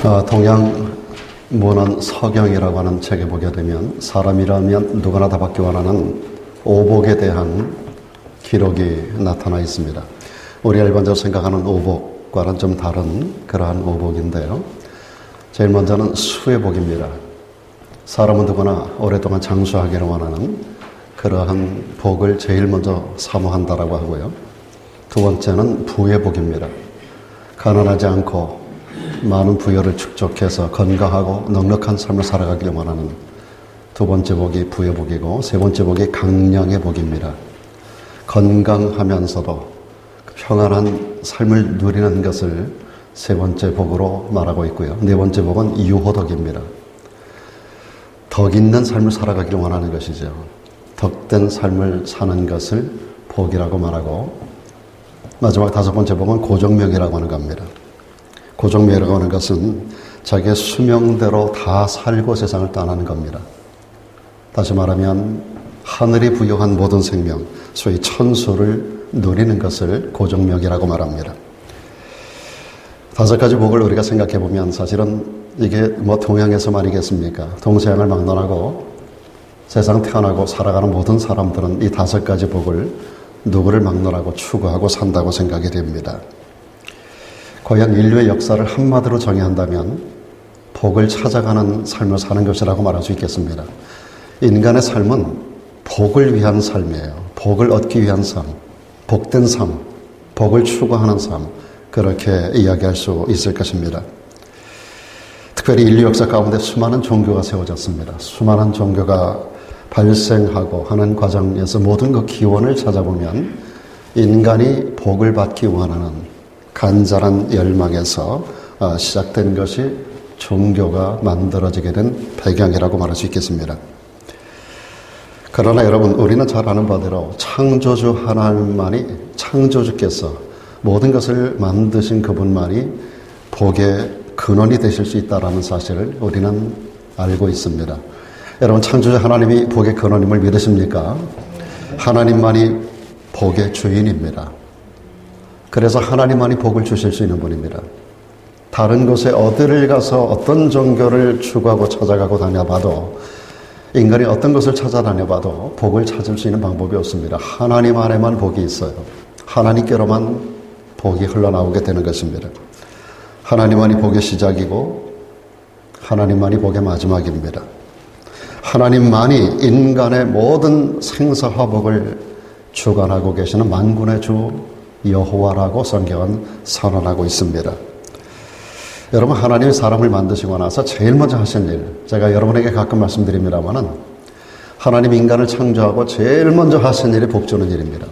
동양 문헌 서경이라고 하는 책에 보게 되면 사람이라면 누구나 다 받기 원하는 오복에 대한 기록이 나타나 있습니다. 우리가 일반적으로 생각하는 오복과는 좀 다른 그러한 오복인데요. 제일 먼저는 수의 복입니다. 사람은 누구나 오랫동안 장수하기를 원하는 그러한 복을 제일 먼저 사모한다라고 하고요. 두 번째는 부의 복입니다. 가난하지 않고 많은 부여를 축적해서 건강하고 넉넉한 삶을 살아가길 원하는 두 번째 복이 부의 복이고, 세 번째 복이 강량의 복입니다. 건강하면서도 평안한 삶을 누리는 것을 세 번째 복으로 말하고 있고요. 네 번째 복은 유호덕입니다. 덕 있는 삶을 살아가길 원하는 것이죠. 덕된 삶을 사는 것을 복이라고 말하고, 마지막 다섯 번째 복은 고정명이라고 하는 겁니다. 고정명이라고 하는 것은 자기의 수명대로 다 살고 세상을 떠나는 겁니다. 다시 말하면 하늘이 부여한 모든 생명, 소위 천수를 누리는 것을 고정명이라고 말합니다. 다섯 가지 복을 우리가 생각해 보면 사실은 이게 동양에서만이겠습니까? 동서양을 막론하고 세상 태어나고 살아가는 모든 사람들은 이 다섯 가지 복을 누구를 막론하고 추구하고 산다고 생각이 됩니다. 과연 인류의 역사를 한마디로 정의한다면 복을 찾아가는 삶을 사는 것이라고 말할 수 있겠습니다. 인간의 삶은 복을 위한 삶이에요. 복을 얻기 위한 삶, 복된 삶, 복을 추구하는 삶, 그렇게 이야기할 수 있을 것입니다. 특별히 인류 역사 가운데 수많은 종교가 세워졌습니다. 수많은 종교가 발생하고 하는 과정에서 모든 그 기원을 찾아보면 인간이 복을 받기 원하는 간절한 열망에서 시작된 것이 종교가 만들어지게 된 배경이라고 말할 수 있겠습니다. 그러나 여러분, 우리는 잘 아는 바대로 창조주 하나님만이, 창조주께서 모든 것을 만드신 그분만이 복의 근원이 되실 수 있다는 사실을 우리는 알고 있습니다. 여러분, 창조주 하나님이 복의 근원임을 믿으십니까? 하나님만이 복의 주인입니다. 그래서 하나님만이 복을 주실 수 있는 분입니다. 다른 곳에 어디를 가서 어떤 종교를 추구하고 찾아가고 다녀봐도, 인간이 어떤 것을 찾아다녀봐도 복을 찾을 수 있는 방법이 없습니다. 하나님 안에만 복이 있어요. 하나님께로만 복이 흘러나오게 되는 것입니다. 하나님만이 복의 시작이고 하나님만이 복의 마지막입니다. 하나님만이 인간의 모든 생사화복을 주관하고 계시는 만군의 주 여호와라고 성경은 선언하고 있습니다. 여러분, 하나님이 사람을 만드시고 나서 제일 먼저 하신 일, 제가 여러분에게 가끔 말씀드립니다마는 하나님 인간을 창조하고 제일 먼저 하신 일이 복 주는 일입니다.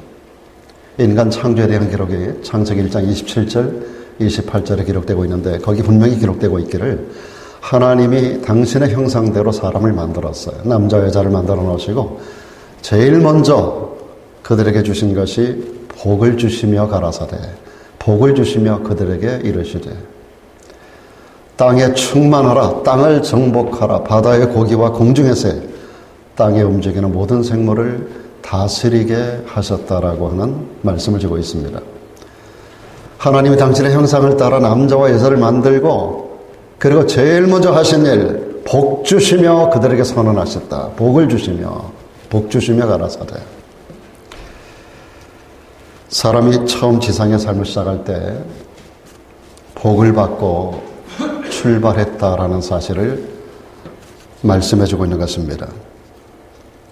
인간 창조에 대한 기록이 창세기 1장 27절, 28절에 기록되고 있는데, 거기 분명히 기록되고 있기를 하나님이 당신의 형상대로 사람을 만들었어요. 남자 여자를 만들어 놓으시고 제일 먼저 그들에게 주신 것이 복을 주시며 가라사대, 복을 주시며 그들에게 이르시되 땅에 충만하라, 땅을 정복하라, 바다의 고기와 공중의 새, 땅에 움직이는 모든 생물을 다스리게 하셨다라고 하는 말씀을 주고 있습니다. 하나님이 당신의 형상을 따라 남자와 여자를 만들고, 그리고 제일 먼저 하신 일, 복 주시며 그들에게 선언하셨다. 복을 주시며, 복 주시며 가라사대. 사람이 처음 지상의 삶을 시작할 때 복을 받고 출발했다라는 사실을 말씀해 주고 있는 것입니다.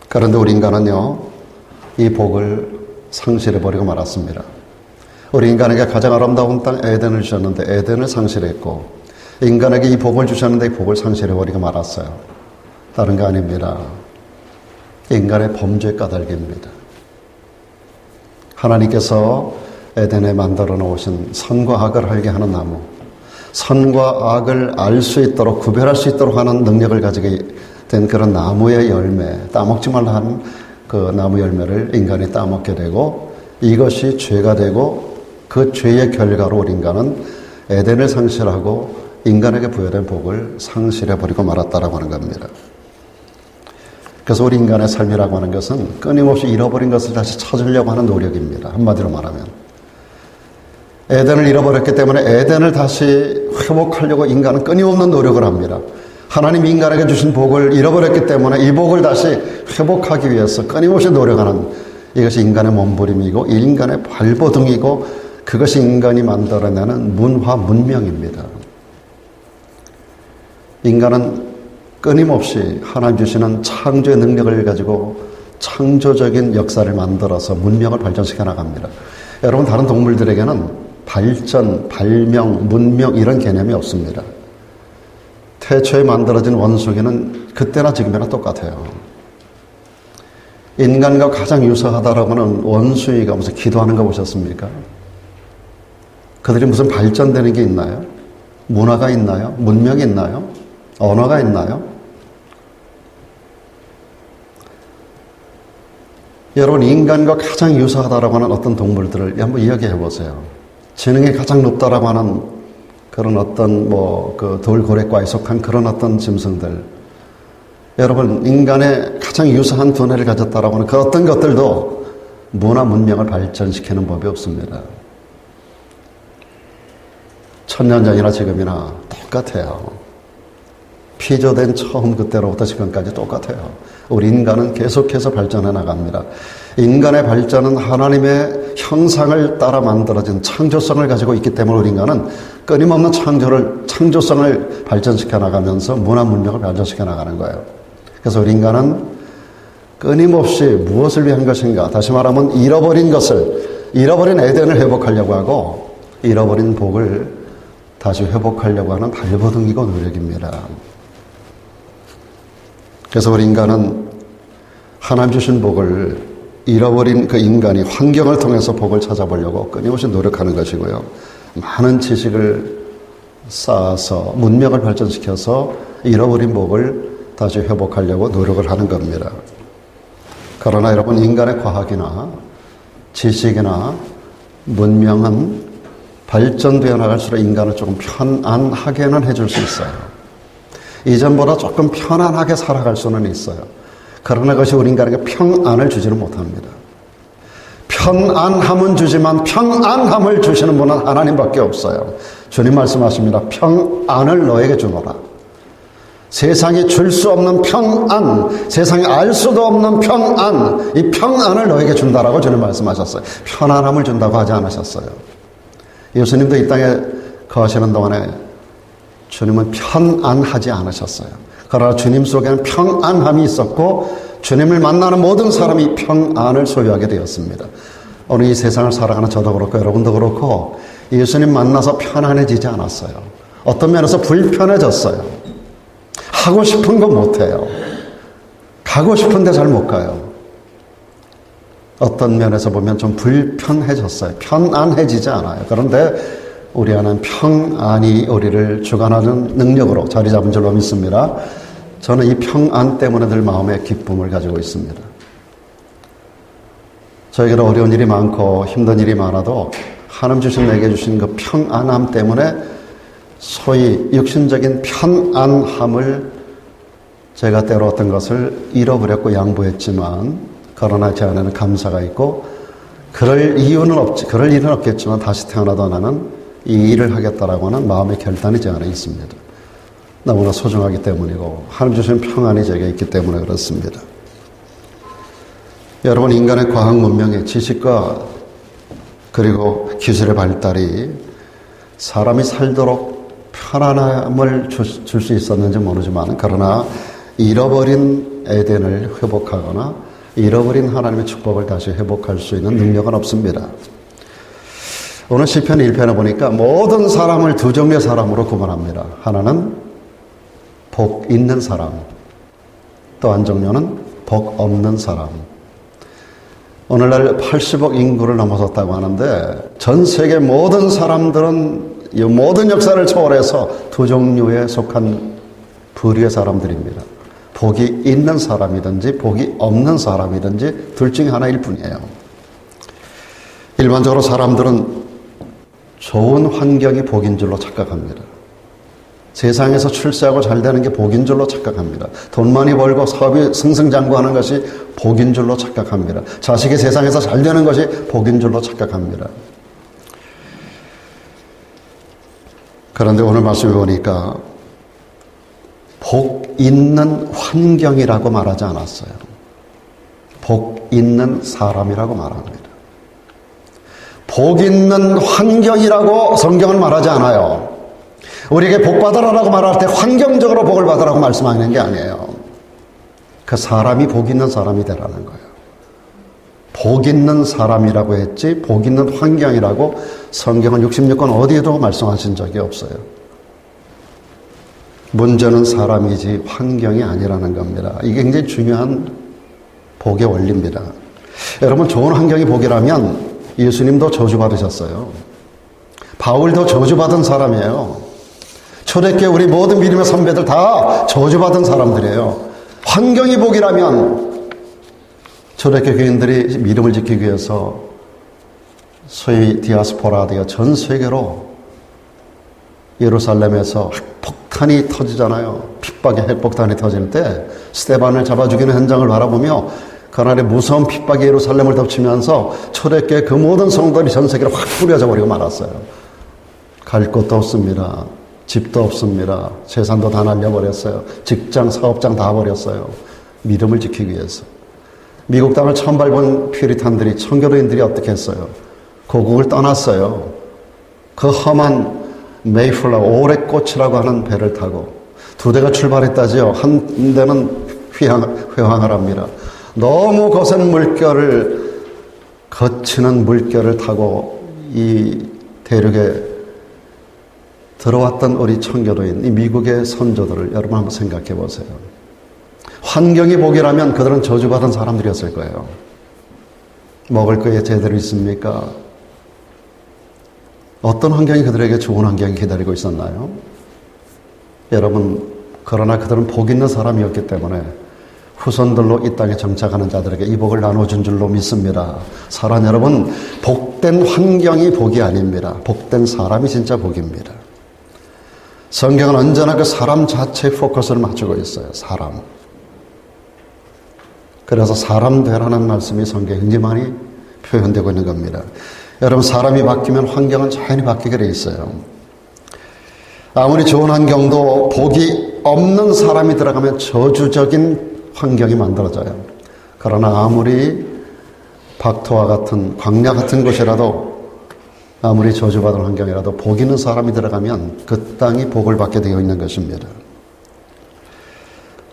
그런데 우리 인간은요, 이 복을 상실해버리고 말았습니다. 우리 인간에게 가장 아름다운 땅 에덴을 주셨는데 에덴을 상실했고, 인간에게 이 복을 주셨는데 이 복을 상실해버리고 말았어요. 다른 거 아닙니다. 인간의 범죄 까닭입니다. 하나님께서 에덴에 만들어 놓으신 선과 악을 알게 하는 나무, 선과 악을 알 수 있도록, 구별할 수 있도록 하는 능력을 가지게 된 그런 나무의 열매, 따먹지 말라 하는 그 나무 열매를 인간이 따먹게 되고, 이것이 죄가 되고, 그 죄의 결과로 우리 인간은 에덴을 상실하고 인간에게 부여된 복을 상실해버리고 말았다라고 하는 겁니다. 그래서 우리 인간의 삶이라고 하는 것은 끊임없이 잃어버린 것을 다시 찾으려고 하는 노력입니다. 한마디로 말하면 에덴을 잃어버렸기 때문에 에덴을 다시 회복하려고 인간은 끊임없는 노력을 합니다. 하나님이 인간에게 주신 복을 잃어버렸기 때문에 이 복을 다시 회복하기 위해서 끊임없이 노력하는, 이것이 인간의 몸부림이고 인간의 발버둥이고 그것이 인간이 만들어내는 문화 문명입니다. 인간은 끊임없이 하나님 주시는 창조의 능력을 가지고 창조적인 역사를 만들어서 문명을 발전시켜 나갑니다. 여러분, 다른 동물들에게는 발전, 발명, 문명 이런 개념이 없습니다. 태초에 만들어진 원숭이는 그때나 지금이나 똑같아요. 인간과 가장 유사하다라고 하는 원숭이가 무슨 기도하는 거 보셨습니까? 그들이 무슨 발전되는 게 있나요? 문화가 있나요? 문명이 있나요? 언어가 있나요? 여러분, 인간과 가장 유사하다라고 하는 어떤 동물들을 한번 이야기해 보세요. 지능이 가장 높다라고 하는 그런 어떤 그 돌고래과에 속한 그런 어떤 짐승들. 여러분, 인간의 가장 유사한 두뇌를 가졌다라고 하는 그 어떤 것들도 문화 문명을 발전시키는 법이 없습니다. 1000년 전이나 지금이나 똑같아요. 피조된 처음 그때로부터 지금까지 똑같아요. 우리 인간은 계속해서 발전해 나갑니다. 인간의 발전은 하나님의 형상을 따라 만들어진 창조성을 가지고 있기 때문에 우리 인간은 끊임없는 창조성을 발전시켜 나가면서 문화 문명을 발전시켜 나가는 거예요. 그래서 우리 인간은 끊임없이 무엇을 위한 것인가? 다시 말하면 잃어버린 에덴을 회복하려고 하고 잃어버린 복을 다시 회복하려고 하는 발버둥이고 노력입니다. 그래서 우리 인간은 하나님 주신 복을 잃어버린 그 인간이 환경을 통해서 복을 찾아보려고 끊임없이 노력하는 것이고요. 많은 지식을 쌓아서 문명을 발전시켜서 잃어버린 복을 다시 회복하려고 노력을 하는 겁니다. 그러나 여러분, 인간의 과학이나 지식이나 문명은 발전되어 나갈수록 인간을 조금 편안하게는 해줄 수 있어요. 이전보다 조금 편안하게 살아갈 수는 있어요. 그러나 그것이 우리 인간에게 평안을 주지는 못합니다. 편안함은 주지만 평안함을 주시는 분은 하나님밖에 없어요. 주님 말씀하십니다. 평안을 너에게 주노라. 세상이 줄 수 없는 평안, 세상이 알 수도 없는 평안, 이 평안을 너에게 준다라고 주님 말씀하셨어요. 편안함을 준다고 하지 않으셨어요. 예수님도 이 땅에 거하시는 동안에 주님은 편안하지 않으셨어요. 그러나 주님 속에는 평안함이 있었고 주님을 만나는 모든 사람이 평안을 소유하게 되었습니다. 오늘 이 세상을 살아가는 저도 그렇고 여러분도 그렇고 예수님 만나서 편안해지지 않았어요. 어떤 면에서 불편해졌어요. 하고 싶은 거 못해요. 가고 싶은데 잘 못 가요. 어떤 면에서 보면 좀 불편해졌어요. 편안해지지 않아요. 그런데 우리 안은 평안이 우리를 주관하는 능력으로 자리 잡은 줄로 믿습니다. 저는 이 평안 때문에 늘 마음의 기쁨을 가지고 있습니다. 저에게는 어려운 일이 많고 힘든 일이 많아도 하나님 주신 내게 주신 그 평안함 때문에 소위 육신적인 편안함을 제가 때로 어떤 것을 잃어버렸고 양보했지만 그러나 제 안에는 감사가 있고 그럴 일은 없겠지만 다시 태어나도 나는 이 일을 하겠다라고 하는 마음의 결단이 제 안에 있습니다. 너무나 소중하기 때문이고 하나님 주신 평안이 제게 있기 때문에 그렇습니다. 여러분, 인간의 과학 문명의 지식과 그리고 기술의 발달이 사람이 살도록 편안함을 줄 수 있었는지 모르지만 그러나 잃어버린 에덴을 회복하거나 잃어버린 하나님의 축복을 다시 회복할 수 있는 능력은 없습니다. 오늘 시편 1편에 보니까 모든 사람을 두 종류의 사람으로 구분합니다. 하나는 복 있는 사람, 또 한 종류는 복 없는 사람. 오늘날 80억 인구를 넘어섰다고 하는데 전 세계 모든 사람들은 이 모든 역사를 초월해서 두 종류에 속한 부류의 사람들입니다. 복이 있는 사람이든지 복이 없는 사람이든지 둘 중에 하나일 뿐이에요. 일반적으로 사람들은 좋은 환경이 복인 줄로 착각합니다. 세상에서 출세하고 잘 되는 게 복인 줄로 착각합니다. 돈 많이 벌고 사업이 승승장구하는 것이 복인 줄로 착각합니다. 자식이 세상에서 잘 되는 것이 복인 줄로 착각합니다. 그런데 오늘 말씀을 보니까 복 있는 환경이라고 말하지 않았어요. 복 있는 사람이라고 말합니다. 복 있는 환경이라고 성경은 말하지 않아요. 우리에게 복 받으라고 말할 때 환경적으로 복을 받으라고 말씀하는 게 아니에요. 그 사람이 복 있는 사람이 되라는 거예요. 복 있는 사람이라고 했지 복 있는 환경이라고 성경은 66권 어디에도 말씀하신 적이 없어요. 문제는 사람이지 환경이 아니라는 겁니다. 이게 굉장히 중요한 복의 원리입니다. 여러분, 좋은 환경이 복이라면 예수님도 저주받으셨어요. 바울도 저주받은 사람이에요. 초대교회 우리 모든 믿음의 선배들 다 저주받은 사람들이에요. 환경이 복이라면 초대교회 교인들이 믿음을 지키기 위해서 소위 디아스포라 되어 전 세계로 예루살렘에서 핵폭탄이 터지잖아요. 핍박의 핵폭탄이 터질 때 스데반을 잡아 죽이는 현장을 바라보며 그날의 무서운 핍박이 예루살렘을 덮치면서 초대교회 그 모든 성도들이 전 세계로 확 뿌려져 버리고 말았어요. 갈 곳도 없습니다. 집도 없습니다. 재산도 다 날려버렸어요. 직장, 사업장 다 버렸어요. 믿음을 지키기 위해서. 미국 땅을 처음 밟은 퓨리탄들이, 청교도인들이 어떻게 했어요? 고국을 떠났어요. 그 험한 메이플라워, 오래꽃이라고 하는 배를 타고 두 대가 출발했다지요. 한 대는 회항을 합니다. 너무 거센 물결을 거치는 물결을 타고 이 대륙에 들어왔던 우리 청교도인, 이 미국의 선조들을 여러분 한번 생각해 보세요. 환경이 복이라면 그들은 저주받은 사람들이었을 거예요. 먹을 거에 제대로 있습니까? 어떤 환경이 그들에게 좋은 환경이 기다리고 있었나요? 여러분, 그러나 그들은 복 있는 사람이었기 때문에 후손들로 이 땅에 정착하는 자들에게 이 복을 나눠준 줄로 믿습니다. 사랑 여러분, 복된 환경이 복이 아닙니다. 복된 사람이 진짜 복입니다. 성경은 언제나 그 사람 자체에 포커스를 맞추고 있어요. 사람. 그래서 사람 되라는 말씀이 성경에 굉장히 많이 표현되고 있는 겁니다. 여러분, 사람이 바뀌면 환경은 자연히 바뀌게 돼 있어요. 아무리 좋은 환경도 복이 없는 사람이 들어가면 저주적인 환경이 만들어져요. 그러나 아무리 박토와 같은 광야 같은 곳이라도 아무리 저주받은 환경이라도 복 있는 사람이 들어가면 그 땅이 복을 받게 되어 있는 것입니다.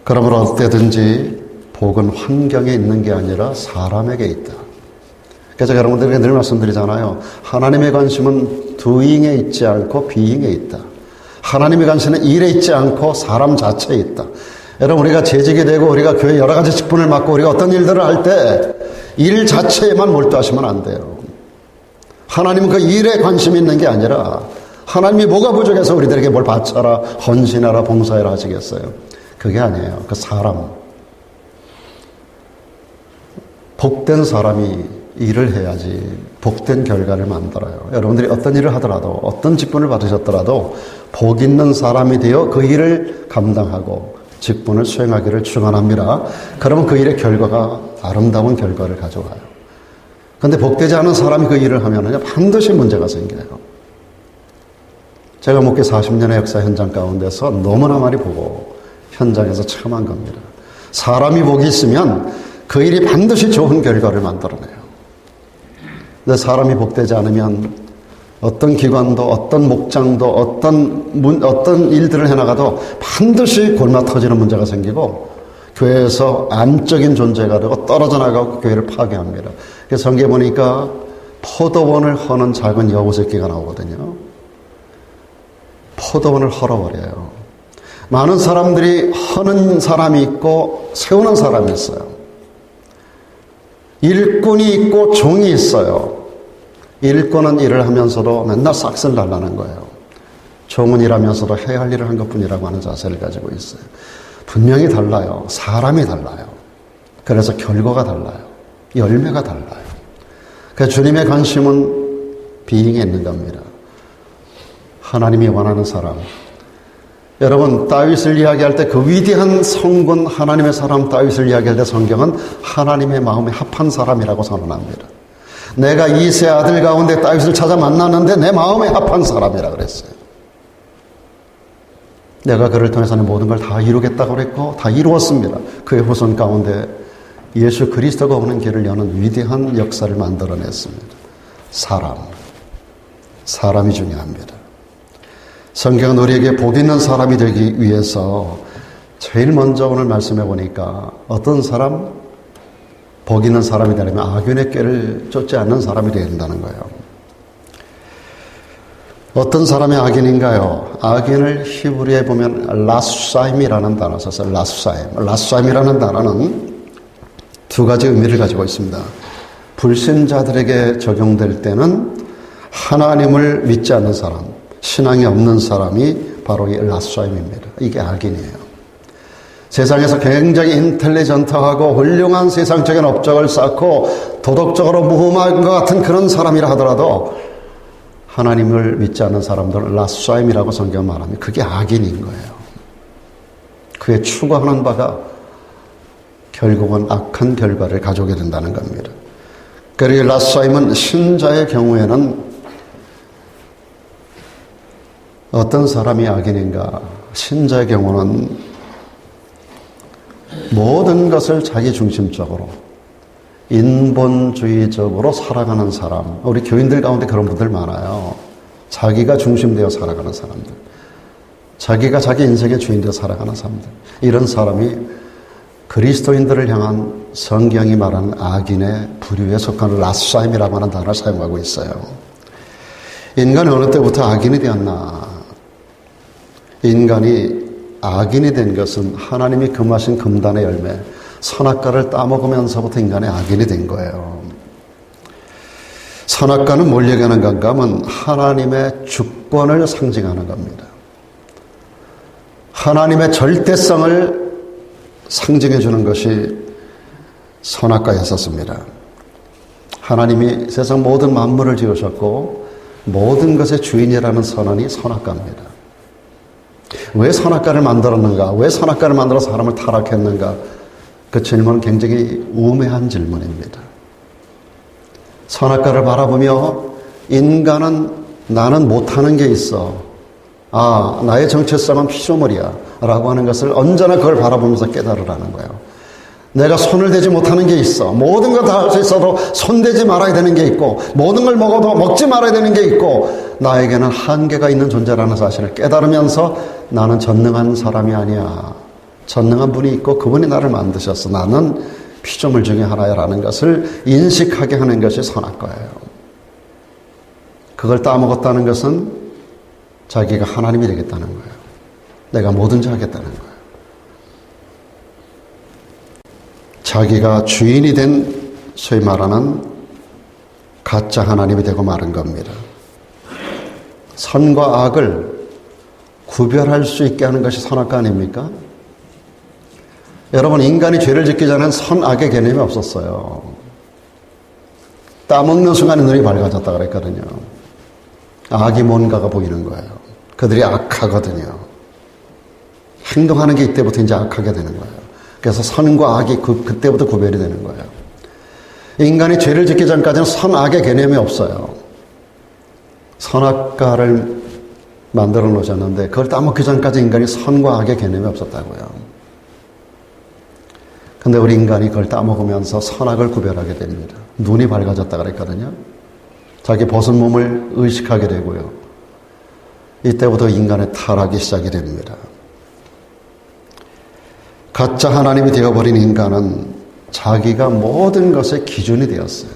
그러므로 어때든지 복은 환경에 있는 게 아니라 사람에게 있다. 그래서 여러분들에게 늘 말씀드리잖아요. 하나님의 관심은 doing에 있지 않고 being에 있다. 하나님의 관심은 일에 있지 않고 사람 자체에 있다. 여러분, 우리가 재직이 되고 우리가 교회 여러 가지 직분을 맡고 우리가 어떤 일들을 할 때 일 자체에만 몰두하시면 안 돼요. 하나님은 그 일에 관심이 있는 게 아니라 하나님이 뭐가 부족해서 우리들에게 뭘 바쳐라, 헌신하라, 봉사해라 하시겠어요? 그게 아니에요. 그 사람. 복된 사람이 일을 해야지 복된 결과를 만들어요. 여러분들이 어떤 일을 하더라도 어떤 직분을 받으셨더라도 복 있는 사람이 되어 그 일을 감당하고 직분을 수행하기를 축원합니다. 그러면 그 일의 결과가 아름다운 결과를 가져와요. 그런데 복되지 않은 사람이 그 일을 하면 반드시 문제가 생겨요. 제가 목회 40년의 역사 현장 가운데서 너무나 많이 보고 현장에서 체험한 겁니다. 사람이 복이 있으면 그 일이 반드시 좋은 결과를 만들어내요. 근데 사람이 복되지 않으면 어떤 기관도 어떤 목장도 어떤 일들을 해나가도 반드시 골마 터지는 문제가 생기고 교회에서 암적인 존재가 되고 떨어져 나가고 교회를 파괴합니다. 그래서 성경에 보니까 포도원을 허는 작은 여우 새끼가 나오거든요. 포도원을 헐어버려요. 많은 사람들이 허는 사람이 있고 세우는 사람이 있어요. 일꾼이 있고 종이 있어요. 일꾼은 일을 하면서도 맨날 싹쓸 날라는 거예요. 종은 일하면서도 해야 할 일을 한 것뿐이라고 하는 자세를 가지고 있어요. 분명히 달라요. 사람이 달라요. 그래서 결과가 달라요. 열매가 달라요. 그래서 주님의 관심은 비잉에 있는 겁니다. 하나님이 원하는 사람. 여러분, 다윗을 이야기할 때 그 위대한 성군 하나님의 사람 다윗을 이야기할 때 성경은 하나님의 마음에 합한 사람이라고 선언합니다. 내가 이세 아들 가운데 다윗을 찾아 만났는데 내 마음에 합한 사람이라 그랬어요. 내가 그를 통해서 모든 걸 다 이루겠다고 그랬고 다 이루었습니다. 그의 후손 가운데 예수 그리스도가 오는 길을 여는 위대한 역사를 만들어냈습니다. 사람이 중요합니다. 성경은 우리에게 복 있는 사람이 되기 위해서 제일 먼저 오늘 말씀해 보니까 어떤 사람, 복 있는 사람이 되려면 악인의 꾀를 쫓지 않는 사람이 되어야 된다는 거예요. 어떤 사람이 악인인가요? 악인을 히브리에 보면 라수사임이라는 단어 써서 라수사임이라는 단어는 두 가지 의미를 가지고 있습니다. 불신자들에게 적용될 때는 하나님을 믿지 않는 사람, 신앙이 없는 사람이 바로 이 라수사임입니다. 이게 악인이에요. 세상에서 굉장히 인텔리전트하고 훌륭한 세상적인 업적을 쌓고 도덕적으로 무흠한 것 같은 그런 사람이라 하더라도 하나님을 믿지 않는 사람들은 라수사임이라고 성경은 말합니다. 그게 악인인 거예요. 그의 추구하는 바가 결국은 악한 결과를 가져오게 된다는 겁니다. 그리고 라수사임은 신자의 경우에는 어떤 사람이 악인인가? 신자의 경우는 모든 것을 자기 중심적으로 인본주의적으로 살아가는 사람, 우리 교인들 가운데 그런 분들 많아요. 자기가 중심되어 살아가는 사람들, 자기가 자기 인생의 주인되어 살아가는 사람들, 이런 사람이 그리스도인들을 향한 성경이 말하는 악인의 부류에 속한 라수사임이라고 하는 단어를 사용하고 있어요. 인간이 어느 때부터 악인이 되었나? 인간이 악인이 된 것은 하나님이 금하신 금단의 열매, 선악과를 따먹으면서부터 인간의 악인이 된 거예요. 선악과는 뭘 얘기하는 건가 하면 하나님의 주권을 상징하는 겁니다. 하나님의 절대성을 상징해 주는 것이 선악과였었습니다. 하나님이 세상 모든 만물을 지으셨고 모든 것의 주인이라는 선언이 선악과입니다. 왜 선악과를 만들었는가? 왜 선악과를 만들어 사람을 타락했는가? 그 질문은 굉장히 우매한 질문입니다. 선악과를 바라보며 인간은 나는 못하는 게 있어. 나의 정체성은 피조물이야. 라고 하는 것을 언제나 그걸 바라보면서 깨달으라는 거예요. 내가 손을 대지 못하는 게 있어. 모든 걸 다 할 수 있어도 손대지 말아야 되는 게 있고 모든 걸 먹어도 먹지 말아야 되는 게 있고 나에게는 한계가 있는 존재라는 사실을 깨달으면서 나는 전능한 사람이 아니야. 전능한 분이 있고 그분이 나를 만드셨어. 나는 피조물 중에 하나야라는 것을 인식하게 하는 것이 선악과예요. 그걸 따먹었다는 것은 자기가 하나님이 되겠다는 거예요. 내가 뭐든지 하겠다는 거예요. 자기가 주인이 된 소위 말하는 가짜 하나님이 되고 마는 겁니다. 선과 악을 구별할 수 있게 하는 것이 선악과 아닙니까? 여러분, 인간이 죄를 짓기 전에는 선악의 개념이 없었어요. 따먹는 순간에 눈이 밝아졌다 그랬거든요. 악이 뭔가가 보이는 거예요. 그들이 악하거든요. 행동하는 게 이때부터 이제 악하게 되는 거예요. 그래서 선과 악이 그때부터 구별이 되는 거예요. 인간이 죄를 짓기 전까지는 선악의 개념이 없어요. 선악과를 만들어 놓으셨는데 그걸 따먹기 전까지 인간이 선과 악의 개념이 없었다고요. 근데 우리 인간이 그걸 따먹으면서 선악을 구별하게 됩니다. 눈이 밝아졌다 그랬거든요. 자기 벗은 몸을 의식하게 되고요. 이때부터 인간의 타락이 시작이 됩니다. 가짜 하나님이 되어버린 인간은 자기가 모든 것의 기준이 되었어요.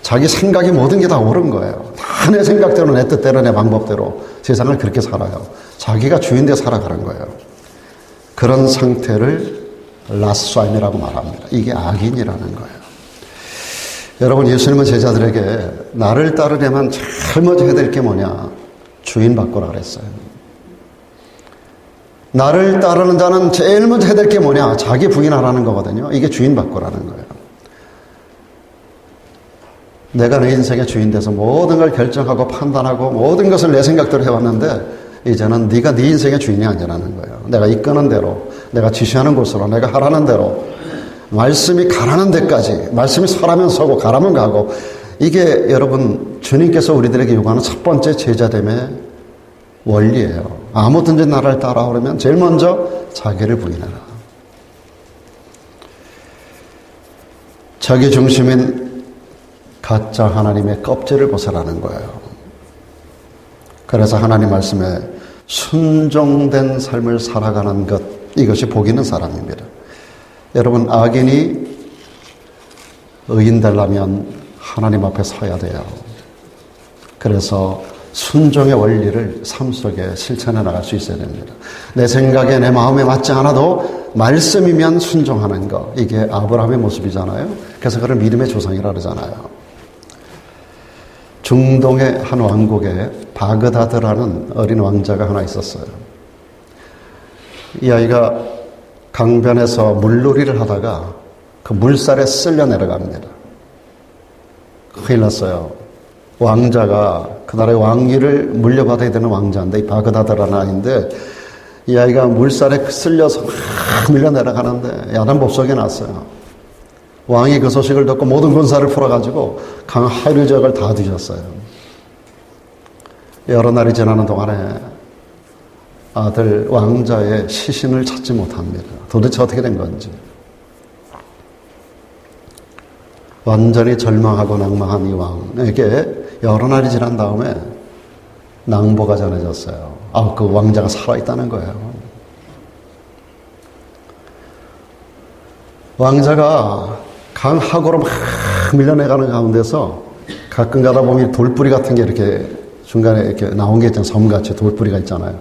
자기 생각이 모든 게 다 옳은 거예요. 다 내 생각대로, 내 뜻대로, 내 방법대로 세상을 그렇게 살아요. 자기가 주인되어 살아가는 거예요. 그런 상태를 라수사임이라고 말합니다. 이게 악인이라는 거예요. 여러분, 예수님은 제자들에게 나를 따르려면 제일 먼저 해야 될 게 뭐냐? 주인 바꾸라 그랬어요. 나를 따르는 자는 제일 먼저 해야 될 게 뭐냐? 자기 부인하라는 거거든요. 이게 주인 바꾸라는 거예요. 내가 내 인생의 주인 돼서 모든 걸 결정하고 판단하고 모든 것을 내 생각대로 해왔는데 이제는 네가 네 인생의 주인이 아니라는 거예요. 내가 이끄는 대로, 내가 지시하는 곳으로, 내가 하라는 대로, 말씀이 가라는 데까지, 말씀이 서라면 서고 가라면 가고, 이게 여러분 주님께서 우리들에게 요구하는 첫 번째 제자됨의 원리예요. 아무든지 나를 따라오려면 제일 먼저 자기를 부인하라. 자기 중심인 가짜 하나님의 껍질을 벗어나는 거예요. 그래서 하나님 말씀에 순종된 삶을 살아가는 것, 이것이 복 있는 사람입니다. 여러분, 악인이 의인 되려면 하나님 앞에 서야 돼요. 그래서 순종의 원리를 삶 속에 실천해 나갈 수 있어야 됩니다. 내 생각에 내 마음에 맞지 않아도 말씀이면 순종하는 것, 이게 아브라함의 모습이잖아요. 그래서 그걸 믿음의 조상이라 그러잖아요. 중동의 한 왕국에 바그다드라는 어린 왕자가 하나 있었어요. 이 아이가 강변에서 물놀이를 하다가 그 물살에 쓸려 내려갑니다. 큰일 났어요. 왕자가 그 나라의 왕위를 물려받아야 되는 왕자인데, 이 바그다드라는 아이인데, 이 아이가 물살에 쓸려서 막 밀려 내려가는데 야단법석이 났어요. 왕이 그 소식을 듣고 모든 군사를 풀어가지고 강 하류 지역을 다 뒤졌어요. 여러 날이 지나는 동안에 아들 왕자의 시신을 찾지 못합니다. 도대체 어떻게 된 건지. 완전히 절망하고 낭망한 이 왕에게 여러 날이 지난 다음에 낭보가 전해졌어요. 그 왕자가 살아있다는 거예요. 왕자가 강 하구로 막 밀려내가는 가운데서 가끔 가다 보면 돌뿌리 같은 게 이렇게 중간에 이렇게 나온 게 있잖아요. 섬같이 돌뿌리가 있잖아요.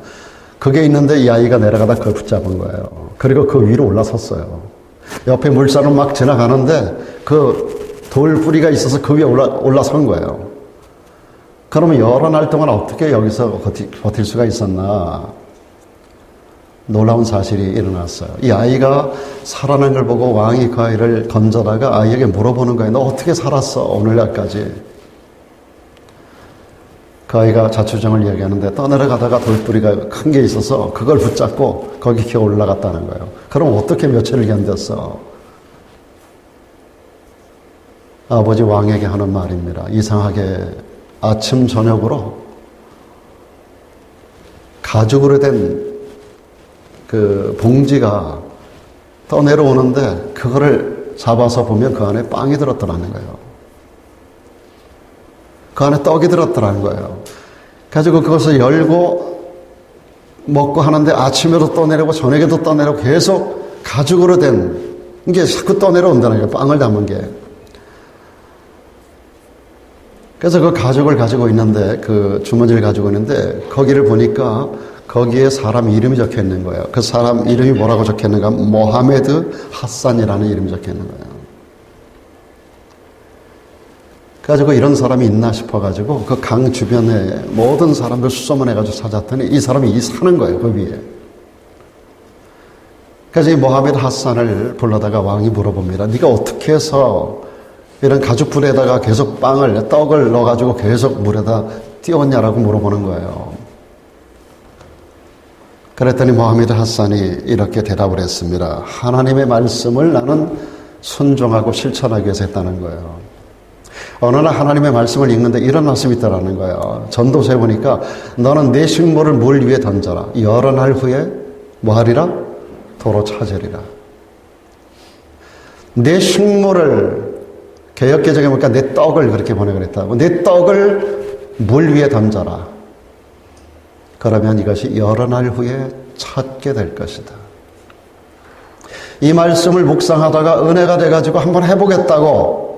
그게 있는데 이 아이가 내려가다 그걸 붙잡은 거예요. 그리고 그 위로 올라섰어요. 옆에 물살은 막 지나가는데 그 돌뿌리가 있어서 그 위에 올라선 거예요. 그러면 여러 날 동안 어떻게 여기서 버틸 수가 있었나? 놀라운 사실이 일어났어요. 이 아이가 살아난 걸 보고 왕이 그 아이를 건져다가 아이에게 물어보는 거예요. 너 어떻게 살았어? 오늘날까지. 그 아이가 자초정을 이야기하는데 떠내려가다가 돌뿌리가 큰 게 있어서 그걸 붙잡고 거기 기어 올라갔다는 거예요. 그럼 어떻게 며칠을 견뎠어? 아버지 왕에게 하는 말입니다. 이상하게 아침 저녁으로 가죽으로 된 그 봉지가 떠내려오는데 그거를 잡아서 보면 그 안에 빵이 들었더라는 거예요. 그 안에 떡이 들었더라는 거예요. 가지고 그것을 열고 먹고 하는데 아침에도 떠내려고 저녁에도 떠내려고 계속 가죽으로 된 이게 자꾸 떠내려온다는 거예요. 빵을 담은 게. 그래서 그 가죽을 가지고 있는데, 그 주머니를 가지고 있는데 거기를 보니까 거기에 사람 이름이 적혀 있는 거예요. 그 사람 이름이 뭐라고 적혀 있는가? 모하메드 하산이라는 이름이 적혀 있는 거예요. 그래가지고 이런 사람이 있나 싶어가지고 그 강 주변에 모든 사람들 수소문해가지고 찾았더니 이 사람이 사는 거예요. 그 위에. 그래서 이 모하메드 하산을 불러다가 왕이 물어봅니다. 네가 어떻게 해서 이런 가죽불에다가 계속 떡을 넣어가지고 계속 물에다 띄웠냐라고 물어보는 거예요. 그랬더니 모하메드 하산이 이렇게 대답을 했습니다. 하나님의 말씀을 나는 순종하고 실천하기 위해서 했다는 거예요. 어느 날 하나님의 말씀을 읽는데 이런 말씀이 있더라는 거예요. 전도서에 보니까 너는 내 식물을 물 위에 던져라. 여러 날 후에 뭐 하리라? 도로 찾으리라. 내 식물을 개역개정에 보니까 내 떡을 그렇게 번역을 했다고. 내 떡을 물 위에 던져라. 그러면 이것이 여러 날 후에 찾게 될 것이다. 이 말씀을 묵상하다가 은혜가 돼가지고 한번 해보겠다고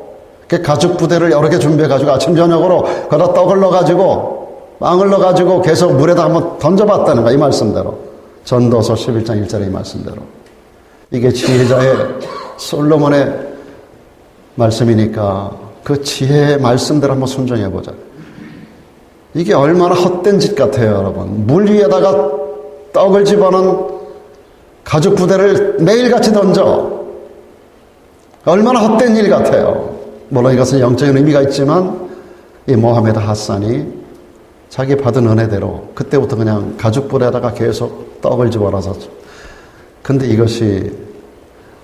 가죽 부대를 여러 개 준비해가지고 아침 저녁으로 거기다 떡을 넣어가지고 빵을 넣어가지고 계속 물에다 한번 던져봤다는 거야. 이 말씀대로. 전도서 11장 1절의 이 말씀대로. 이게 지혜자의 솔로몬의 말씀이니까 그 지혜의 말씀대로 한번 순종해보자. 이게 얼마나 헛된 짓 같아요, 여러분. 물 위에다가 떡을 집어넣은 가죽 부대를 매일같이 던져. 얼마나 헛된 일 같아요. 물론 이것은 영적인 의미가 있지만 이 모하메드 하산이 자기 받은 은혜대로 그때부터 그냥 가죽 불에다가 계속 떡을 집어넣어서. 근데 이것이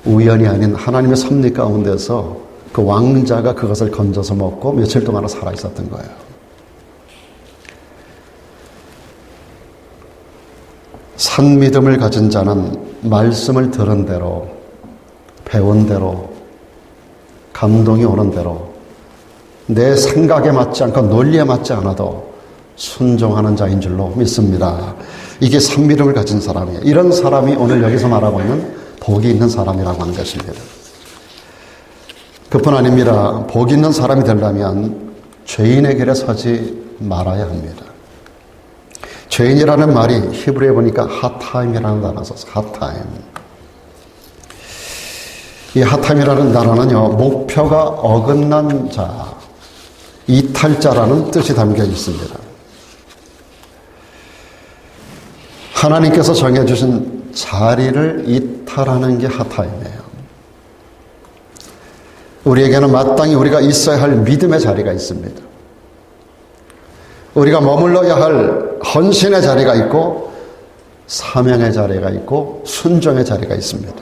우연이 아닌 하나님의 섭리 가운데서 그 왕자가 그것을 건져서 먹고 며칠 동안 살아 있었던 거예요. 산 믿음을 가진 자는 말씀을 들은 대로, 배운 대로, 감동이 오는 대로 내 생각에 맞지 않고 논리에 맞지 않아도 순종하는 자인 줄로 믿습니다. 이게 산 믿음을 가진 사람이에요. 이런 사람이 오늘 여기서 말하고 있는 복이 있는 사람이라고 하는 것입니다. 그뿐 아닙니다. 복 있는 사람이 되려면 죄인의 길에 서지 말아야 합니다. 죄인이라는 말이 히브리에 보니까 하타임이라는 단어가 써서 하타임. 이 하타임이라는 단어는요, 목표가 어긋난 자, 이탈자라는 뜻이 담겨 있습니다. 하나님께서 정해주신 자리를 이탈하는 게 하타임이에요. 우리에게는 마땅히 우리가 있어야 할 믿음의 자리가 있습니다. 우리가 머물러야 할 헌신의 자리가 있고 사명의 자리가 있고 순종의 자리가 있습니다.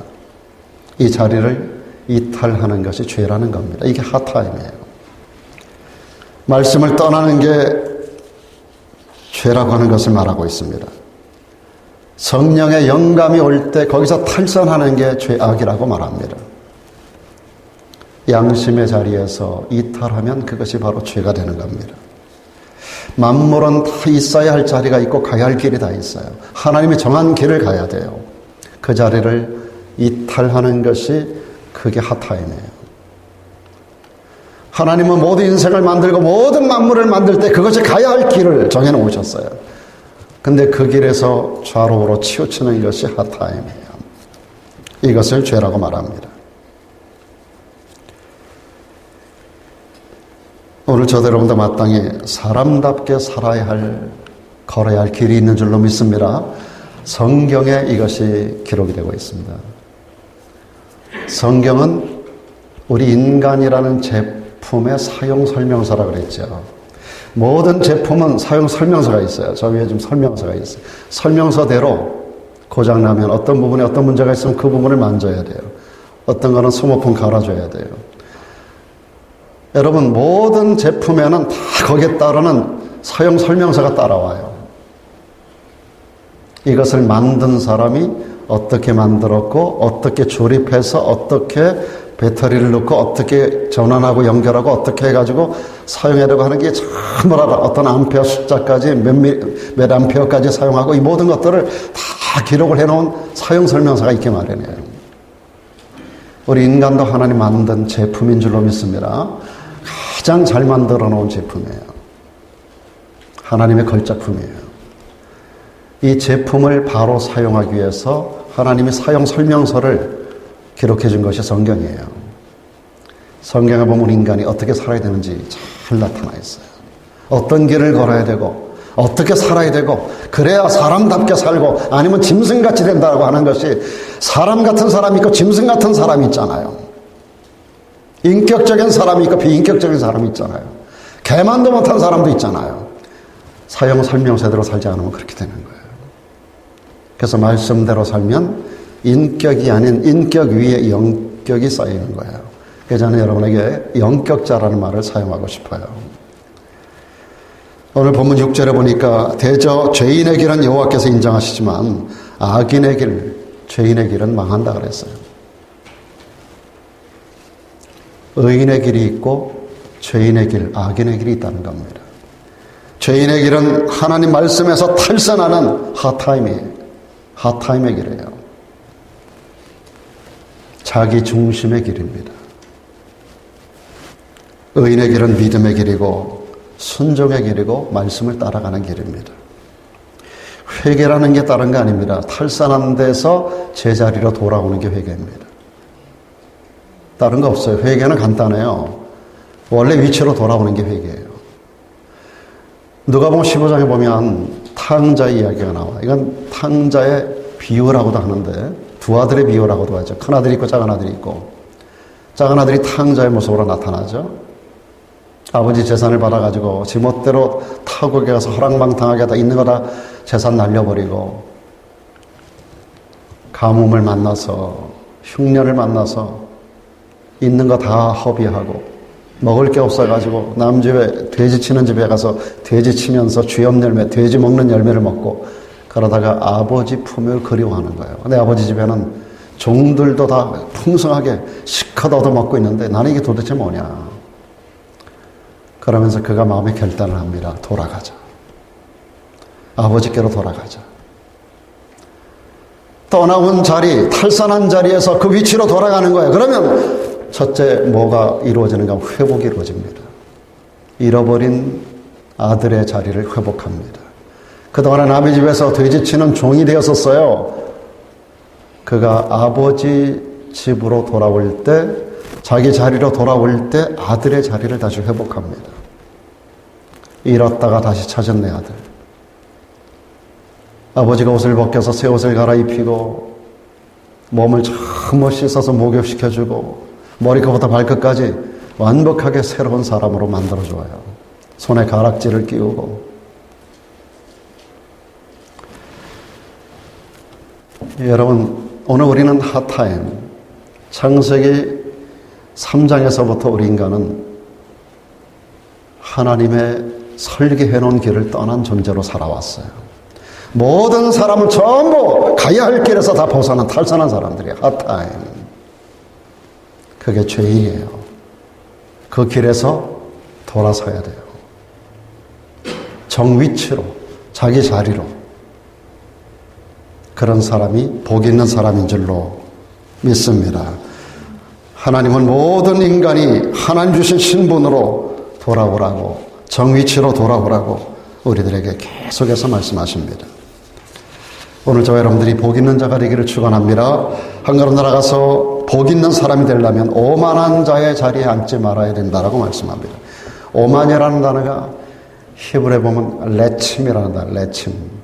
이 자리를 이탈하는 것이 죄라는 겁니다. 이게 하타임이에요. 말씀을 떠나는 게 죄라고 하는 것을 말하고 있습니다. 성령의 영감이 올 때 거기서 탈선하는 게 죄악이라고 말합니다. 양심의 자리에서 이탈하면 그것이 바로 죄가 되는 겁니다. 만물은 다 있어야 할 자리가 있고 가야 할 길이 다 있어요. 하나님이 정한 길을 가야 돼요. 그 자리를 이탈하는 것이 그게 하타임이에요. 하나님은 모든 인생을 만들고 모든 만물을 만들 때 그것이 가야 할 길을 정해놓으셨어요. 근데 그 길에서 좌로우로 치우치는 것이 하타임이에요. 이것을 죄라고 말합니다. 오늘 저도 여러분도 마땅히 사람답게 살아야 할, 걸어야 할 길이 있는 줄로 믿습니다. 성경에 이것이 기록이 되고 있습니다. 성경은 우리 인간이라는 제품의 사용설명서라고 그랬죠. 모든 제품은 사용설명서가 있어요. 저 위에 지금 설명서가 있어요. 설명서대로 고장나면 어떤 부분에 어떤 문제가 있으면 그 부분을 만져야 돼요. 어떤 거는 소모품 갈아줘야 돼요. 여러분, 모든 제품에는 다 거기에 따르는 사용 설명서가 따라와요. 이것을 만든 사람이 어떻게 만들었고, 어떻게 조립해서, 어떻게 배터리를 넣고, 어떻게 전원하고 연결하고, 어떻게 해가지고 사용하려고 하는 게 전부 다 어떤 암페어 숫자까지, 몇 암페어까지 사용하고, 이 모든 것들을 다 기록을 해놓은 사용 설명서가 있게 마련이에요. 우리 인간도 하나님 만든 제품인 줄로 믿습니다. 가장 잘 만들어 놓은 제품이에요. 하나님의 걸작품이에요. 이 제품을 바로 사용하기 위해서 하나님이 사용 설명서를 기록해 준 것이 성경이에요. 성경에 보면 인간이 어떻게 살아야 되는지 잘 나타나 있어요. 어떤 길을 걸어야 되고 어떻게 살아야 되고 그래야 사람답게 살고 아니면 짐승같이 된다고 하는 것이 사람 같은 사람이 있고 짐승 같은 사람이 있잖아요. 인격적인 사람이 있고 비인격적인 사람이 있잖아요. 개만도 못한 사람도 있잖아요. 사용 설명서대로 살지 않으면 그렇게 되는 거예요. 그래서 말씀대로 살면 인격이 아닌 인격 위에 영격이 쌓이는 거예요. 그래서 저는 여러분에게 영격자라는 말을 사용하고 싶어요. 오늘 본문 6절에 보니까 대저 죄인의 길은 여호와께서 인정하시지만 악인의 길, 죄인의 길은 망한다 그랬어요. 의인의 길이 있고 죄인의 길, 악인의 길이 있다는 겁니다. 죄인의 길은 하나님 말씀에서 탈선하는 하타임의 길이에요. 자기 중심의 길입니다. 의인의 길은 믿음의 길이고 순종의 길이고 말씀을 따라가는 길입니다. 회개라는 게 다른 거 아닙니다. 탈선한 데서 제자리로 돌아오는 게 회개입니다. 다른 거 없어요. 회개는 간단해요. 원래 위치로 돌아오는 게 회개예요. 누가복음 15장에 보면 탕자의 이야기가 나와. 이건 탕자의 비유라고도 하는데 두 아들의 비유라고도 하죠. 큰 아들이 있고 작은 아들이 있고 작은 아들이 탕자의 모습으로 나타나죠. 아버지 재산을 받아가지고 지멋대로 타국에 가서 허랑방탕하게 다 있는 거 다 재산 날려버리고 가뭄을 만나서 흉년을 만나서 있는 거 다 허비하고 먹을 게 없어가지고 남 집에 돼지 치는 집에 가서 돼지 치면서 쥐염 열매, 돼지 먹는 열매를 먹고 그러다가 아버지 품을 그리워하는 거예요. 근데 아버지 집에는 종들도 다 풍성하게 시컷 얻어먹고 있는데 나는 이게 도대체 뭐냐. 그러면서 그가 마음의 결단을 합니다. 돌아가자. 아버지께로 돌아가자. 떠나온 자리, 탈선한 자리에서 그 위치로 돌아가는 거예요. 그러면 첫째 뭐가 이루어지는가? 회복이 이루어집니다. 잃어버린 아들의 자리를 회복합니다. 그동안에 남의 집에서 돼지치는 종이 되었었어요. 그가 아버지 집으로 돌아올 때, 자기 자리로 돌아올 때 아들의 자리를 다시 회복합니다. 잃었다가 다시 찾은 내 아들. 아버지가 옷을 벗겨서 새 옷을 갈아입히고 몸을 전부 씻어서 목욕시켜주고 머리끝부터 발끝까지 완벽하게 새로운 사람으로 만들어줘요. 손에 가락지를 끼우고. 여러분, 오늘 우리는 핫타임, 창세기 3장에서부터 우리 인간은 하나님의 설계해 놓은 길을 떠난 존재로 살아왔어요. 모든 사람은 전부 가야 할 길에서 다 벗어난 탈선한 사람들이에요. 핫타임. 그게 죄인이에요. 그 길에서 돌아서야 돼요. 정위치로, 자기 자리로. 그런 사람이 복 있는 사람인 줄로 믿습니다. 하나님은 모든 인간이 하나님 주신 신분으로 돌아오라고, 정위치로 돌아오라고 우리들에게 계속해서 말씀하십니다. 오늘 저와 여러분들이 복 있는 자가 되기를 축원합니다. 한 걸음 나아가서 복 있는 사람이 되려면 오만한 자의 자리에 앉지 말아야 된다라고 말씀합니다. 오만이라는 단어가 히브리에 보면 레침이라는 단어, 레침.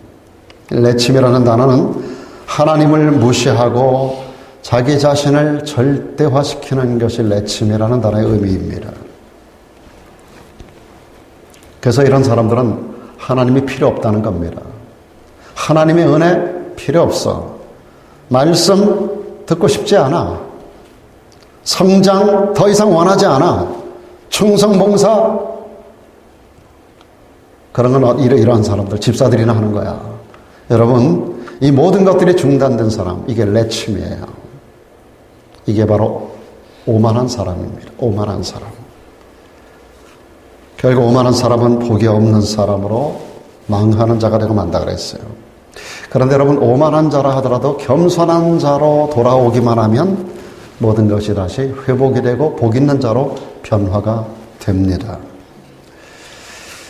레침이라는 단어는 하나님을 무시하고 자기 자신을 절대화시키는 것이 레침이라는 단어의 의미입니다. 그래서 이런 사람들은 하나님이 필요 없다는 겁니다. 하나님의 은혜 필요 없어. 말씀 듣고 싶지 않아. 성장 더 이상 원하지 않아. 충성 봉사 그런 건 이러한 사람들, 집사들이나 하는 거야. 여러분, 이 모든 것들이 중단된 사람, 이게 레침이에요. 이게 바로 오만한 사람입니다. 오만한 사람. 결국 오만한 사람은 복이 없는 사람으로 망하는 자가 되고 만다 그랬어요. 그런데 여러분, 오만한 자라 하더라도 겸손한 자로 돌아오기만 하면 모든 것이 다시 회복이 되고 복 있는 자로 변화가 됩니다.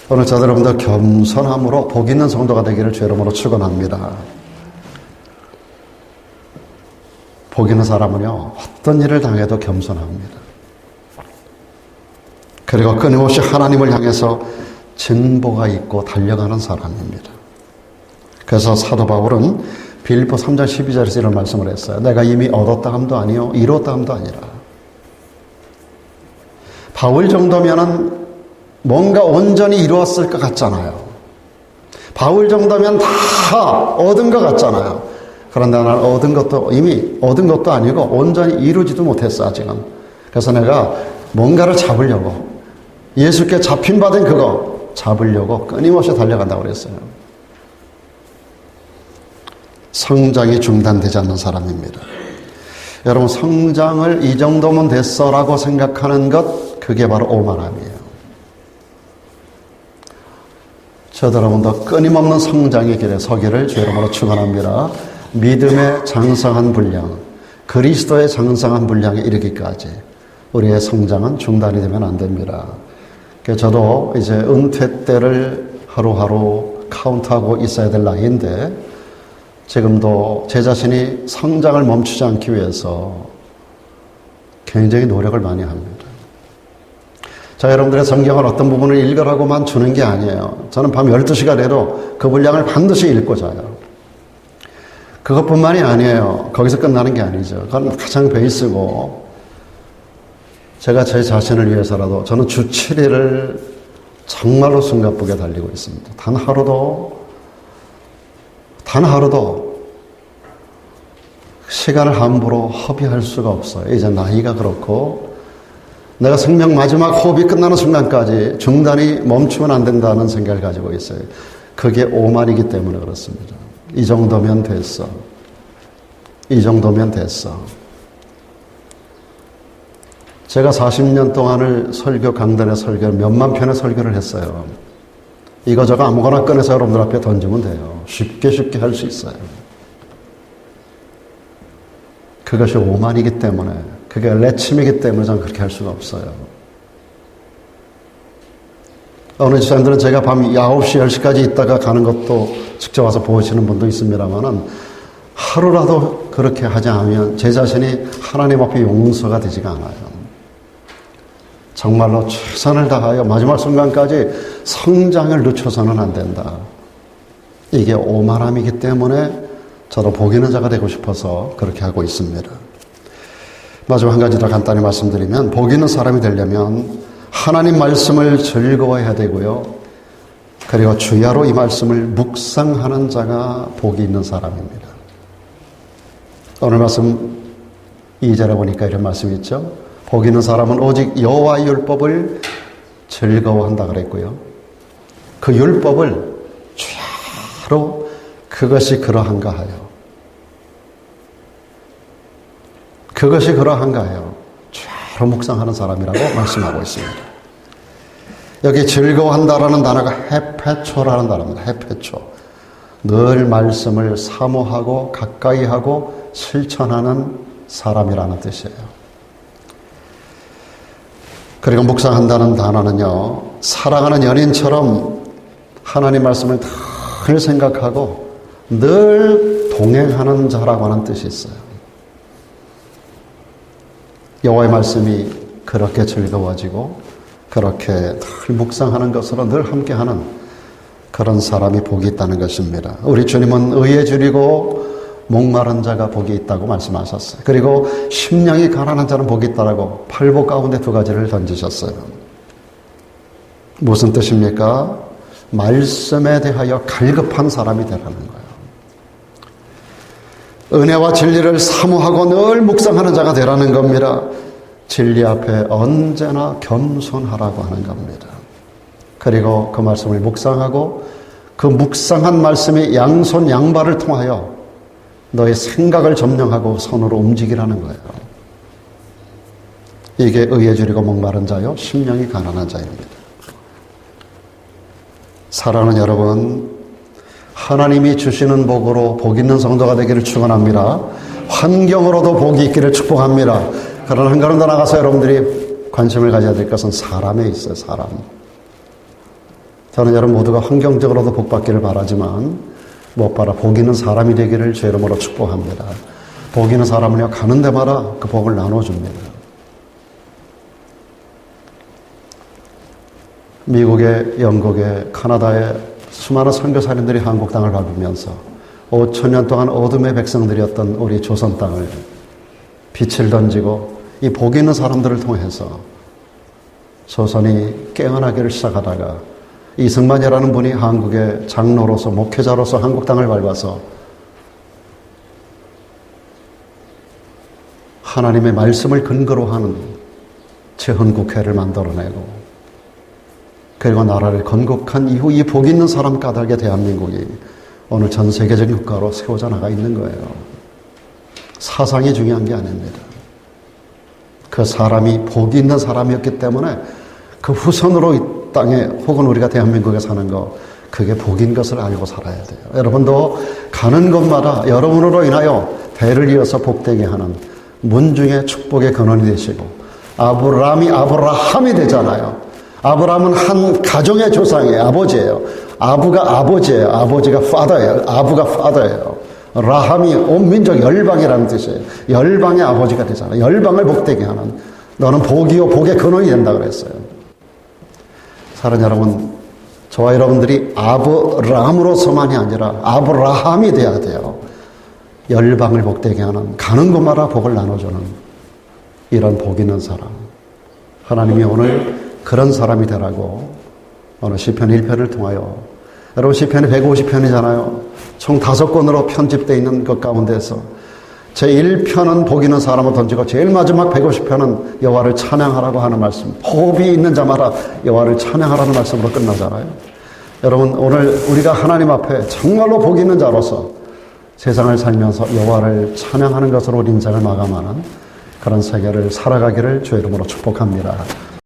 오늘 저들 여러분들 겸손함으로 복 있는 성도가 되기를 주 이름으로 축원합니다. 복 있는 사람은요, 어떤 일을 당해도 겸손합니다. 그리고 끊임없이 하나님을 향해서 진보가 있고 달려가는 사람입니다. 그래서 사도 바울은 빌립보 3장 12절에서 이런 말씀을 했어요. 내가 이미 얻었다 함도 아니요 이뤘다 함도 아니라. 바울 정도면은 뭔가 온전히 이루었을 것 같잖아요. 바울 정도면 다 얻은 것 같잖아요. 그런데 나는 얻은 것도 이미 얻은 것도 아니고 온전히 이루지도 못했어 아직은. 그래서 내가 뭔가를 잡으려고, 예수께 잡힌 바 된 그거 잡으려고 끊임없이 달려간다고 그랬어요. 성장이 중단되지 않는 사람입니다. 여러분, 성장을 이 정도면 됐어라고 생각하는 것, 그게 바로 오만함이에요. 저도 여러분도 끊임없는 성장의 길에 서기를 주 이름으로 축원합니다. 믿음의 장성한 분량, 그리스도의 장성한 분량에 이르기까지 우리의 성장은 중단이 되면 안 됩니다. 저도 이제 은퇴 때를 하루하루 카운트하고 있어야 될 나이인데 지금도 제 자신이 성장을 멈추지 않기 위해서 굉장히 노력을 많이 합니다. 자, 여러분들의 성경을 어떤 부분을 읽으라고만 주는 게 아니에요. 저는 밤 12시가 돼도 그 분량을 반드시 읽고 자요. 그것뿐만이 아니에요. 거기서 끝나는 게 아니죠. 그건 가장 베이스고, 제가 제 자신을 위해서라도 저는 주 7일을 정말로 숨가쁘게 달리고 있습니다. 단 하루도 시간을 함부로 허비할 수가 없어요. 이제 나이가 그렇고 내가 생명 마지막 호흡이 끝나는 순간까지 중단이 멈추면 안 된다는 생각을 가지고 있어요. 그게 오만이기 때문에 그렇습니다. 이 정도면 됐어. 이 정도면 됐어. 제가 40년 동안을 설교 강단에 설교를 몇만 편의 설교를 했어요. 이거저거 아무거나 꺼내서 여러분들 앞에 던지면 돼요. 쉽게 할 수 있어요. 그것이 오만이기 때문에, 그게 레침이기 때문에 저는 그렇게 할 수가 없어요. 어느 집사님들은 제가 밤 9시, 10시까지 있다가 가는 것도 직접 와서 보시는 분도 있습니다만은 하루라도 그렇게 하지 않으면 제 자신이 하나님 앞에 용서가 되지가 않아요. 정말로 최선을 다하여 마지막 순간까지 성장을 늦춰서는 안 된다. 이게 오만함이기 때문에 저도 복 있는 자가 되고 싶어서 그렇게 하고 있습니다. 마지막 한 가지 더 간단히 말씀드리면, 복 있는 사람이 되려면 하나님 말씀을 즐거워해야 되고요. 그리고 주야로 이 말씀을 묵상하는 자가 복이 있는 사람입니다. 오늘 말씀 2절에 보니까 이런 말씀이 있죠. 복 있는 사람은 오직 여호와의 율법을 즐거워한다 그랬고요. 그 율법을 주야로 그것이 그러한가 하여. 그것이 그러한가 하여 주야로 묵상하는 사람이라고 말씀하고 있습니다. 여기 즐거워한다라는 단어가 헤페초라는 단어입니다. 헤페초. 늘 말씀을 사모하고 가까이 하고 실천하는 사람이라는 뜻이에요. 그리고 묵상한다는 단어는요, 사랑하는 연인처럼 하나님 말씀을 늘 생각하고 늘 동행하는 자라고 하는 뜻이 있어요. 여호와의 말씀이 그렇게 즐거워지고 그렇게 늘 묵상하는 것으로 늘 함께하는 그런 사람이 복이 있다는 것입니다. 우리 주님은 의에 줄이고 목마른 자가 복이 있다고 말씀하셨어요. 그리고 심령이 가난한 자는 복이 있다라고 팔복 가운데 두 가지를 던지셨어요. 무슨 뜻입니까? 말씀에 대하여 갈급한 사람이 되라는 거예요. 은혜와 진리를 사모하고 늘 묵상하는 자가 되라는 겁니다. 진리 앞에 언제나 겸손하라고 하는 겁니다. 그리고 그 말씀을 묵상하고 그 묵상한 말씀이 양손 양발을 통하여 너의 생각을 점령하고 손으로 움직이라는 거예요. 이게 의에 줄이고 목마른 자요, 심령이 가난한 자입니다. 사랑하는 여러분, 하나님이 주시는 복으로 복 있는 성도가 되기를 축원합니다. 환경으로도 복이 있기를 축복합니다. 그러나 한 걸음 더 나가서 여러분들이 관심을 가져야 될 것은 사람에 있어요. 사람. 저는 여러분 모두가 환경적으로도 복 받기를 바라지만 못 받아 복 있는 사람이 되기를 주 이름으로 축복합니다. 복 있는 사람은요, 가는 데마다 그 복을 나눠줍니다. 미국에, 영국에, 카나다에 수많은 선교사님들이 한국 땅을 밟으면서 5,000년 동안 어둠의 백성들이었던 우리 조선 땅을 빛을 던지고 이 복 있는 사람들을 통해서 조선이 깨어나기를 시작하다가 이승만이라는 분이 한국의 장로로서 목회자로서 한국 땅을 밟아서 하나님의 말씀을 근거로 하는 재헌국회를 만들어내고 그리고 나라를 건국한 이후 이 복 있는 사람 까닭에 대한민국이 오늘 전 세계적인 국가로 세워져 나가 있는 거예요. 사상이 중요한 게 아닙니다. 그 사람이 복 있는 사람이었기 때문에 그 후손으로 이 땅에 혹은 우리가 대한민국에 사는 거, 그게 복인 것을 알고 살아야 돼요. 여러분도 가는 곳마다 여러분으로 인하여 대를 이어서 복되게 하는 문중의 축복의 근원이 되시고, 아브라함이 되잖아요. 아브라함은 한 가정의 조상이에요. 아버지예요. 아부가 아버지예요. 아버지가 father예요. 아부가 father예요. 라함이 온 민족 열방이라는 뜻이에요. 열방의 아버지가 되잖아요. 열방을 복되게 하는, 너는 복이요 복의 근원이 된다 그랬어요. 사랑하는 여러분, 저와 여러분들이 아브라함으로서만이 아니라 아브라함이 돼야 돼요. 열방을 복되게 하는, 가는 곳마다 복을 나눠주는 이런 복 있는 사람. 하나님이 오늘 그런 사람이 되라고 오늘 시편 1편을 통하여, 여러분 시편이 150편이잖아요. 총 5권으로 편집되어 있는 것 가운데서 제1편은 복 있는 사람을 던지고 제일 마지막 150편은 여호와를 찬양하라고 하는 말씀, 호흡이 있는 자마다 여호와를 찬양하라는 말씀으로 끝나잖아요. 여러분 오늘 우리가 하나님 앞에 정말로 복 있는 자로서 세상을 살면서 여호와를 찬양하는 것으로 우리 인생을 마감하는 그런 세계를 살아가기를 주의 이름으로 축복합니다.